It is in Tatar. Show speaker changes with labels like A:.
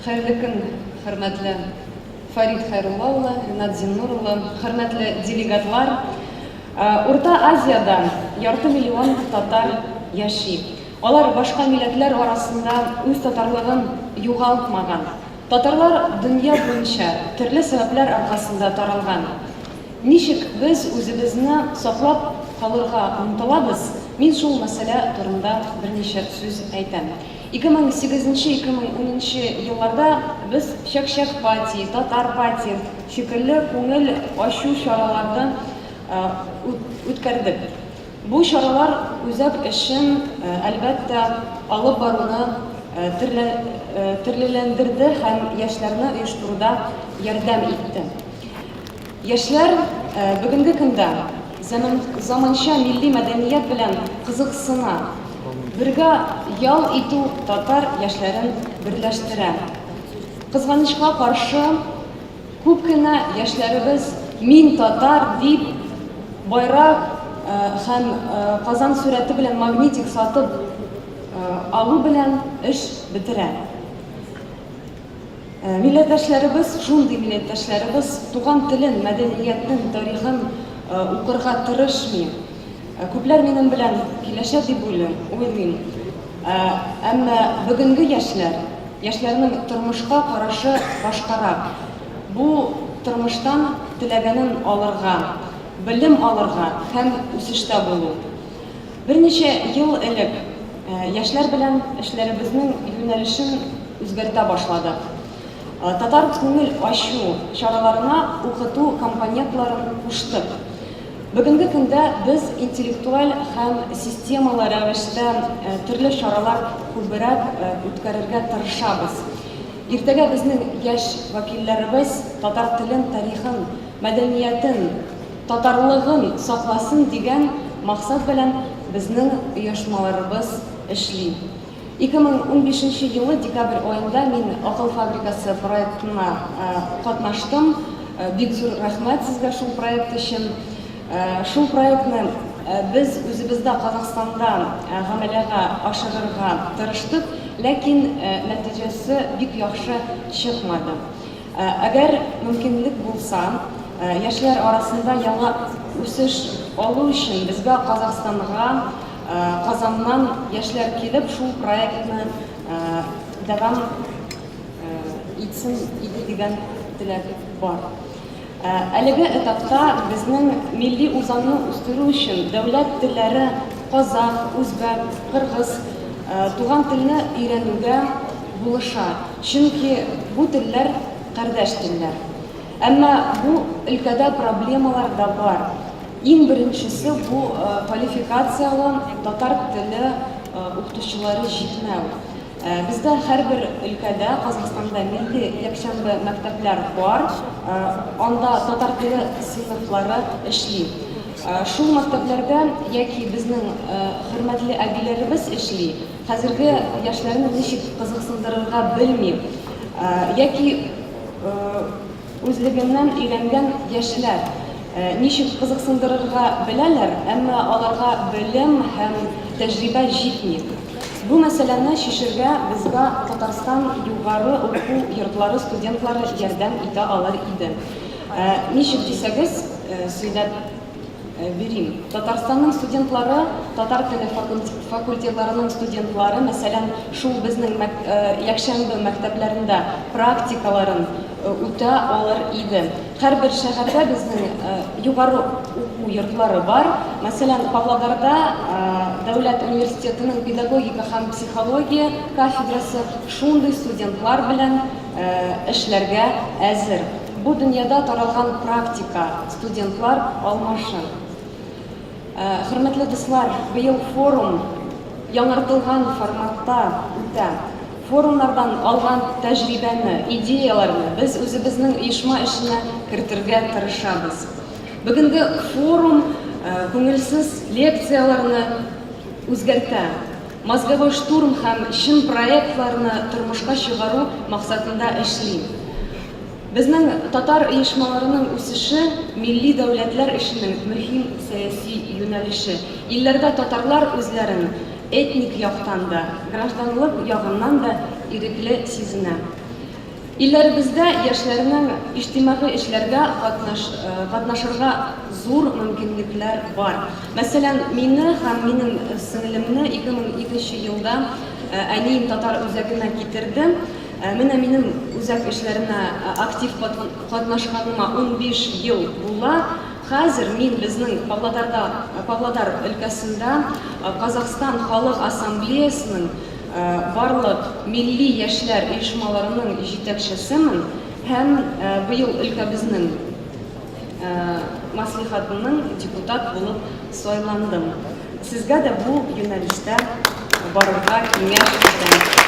A: Хәерле көн, хөрмәтле Фарид Хәйрулла улы, Ринат Зиннур улы, хөрмәтле делегатлар. Урта Азияда ярты миллион татар яши. Алар башка милләтләр арасында үз татарлыгын югалтмаган. Татарлар дөнья буенча төрле сәбәпләр аркасында таралган. Ничек без үзебезне саклап калырга омтылабыз? Мин шул мәсьәлә турында берничә сүз әйтәм. 2008-2010 елларда без Чак-Чак пати, Татар пати шикелле күңел ачу чараларды үткәрдек. Бу чаралар үзәк эшен әлбәттә алып баруны төрлеләндерде һәм яшьләрне оештыруда ярдәм итте. Яшьләр бүгенге көндә заманча милли мәдәният белән кызыксына. Бергә ял итү татар яшьләрен берләштерә. Кызганычка каршы, күп кенә яшьләребез мин татар дип байрак һәм Казан сурәте белән магнитик сатып алу белән эш бетерә. Милләттәшләребез, шундый милләттәшләребез туган телен, мәдәниятен, тарихын укырга тырышмый. Күпләр минем белән килешә дип уйлыйм. Әмма бүгенге яшьләрнең тормышка карашы башкарак. Бу тормыштан теләгәнен алырга, белем алырга һәм үсештә булу. Берничә ел элек яшьләр белән эшләребезнең юнәлешен үзгәртә башладык. Татар күңел ачу чараларына укыту компонентларын куштык. Бүгенге көндә без интеллектуаль һәм системалы рәвештә төрле чаралар күбрәк үткәрергә тырышабыз. Иртәгә безнең яшь вәкилләребез татар телен, тарихын, мәдәниятен, татарлыгын сакласын дигән максат белән безнең оешмаларыбыз эшли. 2015 елы декабрь аенда мин Акыл фабрикасы проектына катнаштым. Бик зур рәхмәт сезгә шул проект өчен. Шул проектны без үзебездә Казахстанда гамәлгә ашырырга тырыштык, ләкин нәтиҗәсе бик яхшы чыкмады. Әгәр мөмкинлек булса, яшьләр арасында яңа үсеш алу өчен безгә Казахстанга Казаннан яшьләр килеп шул проектны дәвам итсен дигән теләк бар. Әлеге этапта безнең милли үзаңны үстерү өчен дәүләт телләре казах, үзбәк, кыргыз туган телне өйрәнүгә булыша. Чөнки бу телләр кардәш телләр. Әмма бу өлкәдә проблемалар да бар. Иң беренчесе бу квалификациялы татар теле укытучылары җитмәү. Бездә һәрбер өлкәдә, Казахстанда милли якшәмбе мәктәпләр бар, анда татар теле сыйныфлары эшли. Шул мәктәпләрдә яки безнең хөрмәтле әбиләребез эшли, хәзерге яшьләрне ничек кызыксындырырга белми, яки үзлегеннән өйрәнгән яшьләр ничек кызыксындырырга беләләр, әмма аларга белем һәм тәҗрибә җитми. Бу мәсьәләне чишергә безгә Татарстан югары уку йортлары студентлары ярдәм итә алар иде. Ничек дисәгез, сөйләп бирим. Татарстанның студентлары, татар теле факультетларының студентлары, мәсәлән, шул безнең якшәмбе мәктәпләрендә практикаларын үтә алар иде. Һәрбер шәһәрдә безнең югары уку йортлары бар. Мәсәлән, Павлодарда Дәүләт университетының педагогика һәм психология кафедрасы шундый студентлар белән эшләргә әзер. Бу дөньяда таралган практика, студентлар алмашы. Хөрмәтле дуслар, быел форум яңартылган форматта үтә. Форумнардан алган тәҗрибәне, идеяларны без үзебезнең оешма эшенә кертергә тырышабыз. Бүгенге форум күңелсез лекцияларны үзгәртә. Мозговой штурм һәм чын проектларны тормышка чыгару максатында эшли. Безнең татар оешмаларының үсеше милли дәүләтләр эшенең мөһим сәяси юнәлеше. Илләрдә татарлар үзләрен этник яктан да, гражданлык ягыннан да ирекле сизенә. Илләребездә яшьләрнең иҗтимагый эшләргә катнашырга зур мөмкинлекләр бар. Мәсәлән, мине һәм минем сеңлемне 2002 елда әнием татар үзәгенә китерде. Менә минем үзәк эшләренә актив катнашканыма 15 ел була. Хәзер мин безнең Павлодар өлкәсендә Казахстан Халык Ассамблеясының барлык милли яшьләр оешмаларының җитәкчесемен һәм быел өлкәбезнең маслихатының депутат булып сайландым. Сезгә дә бу юнәлештә барырга киңәш итәм.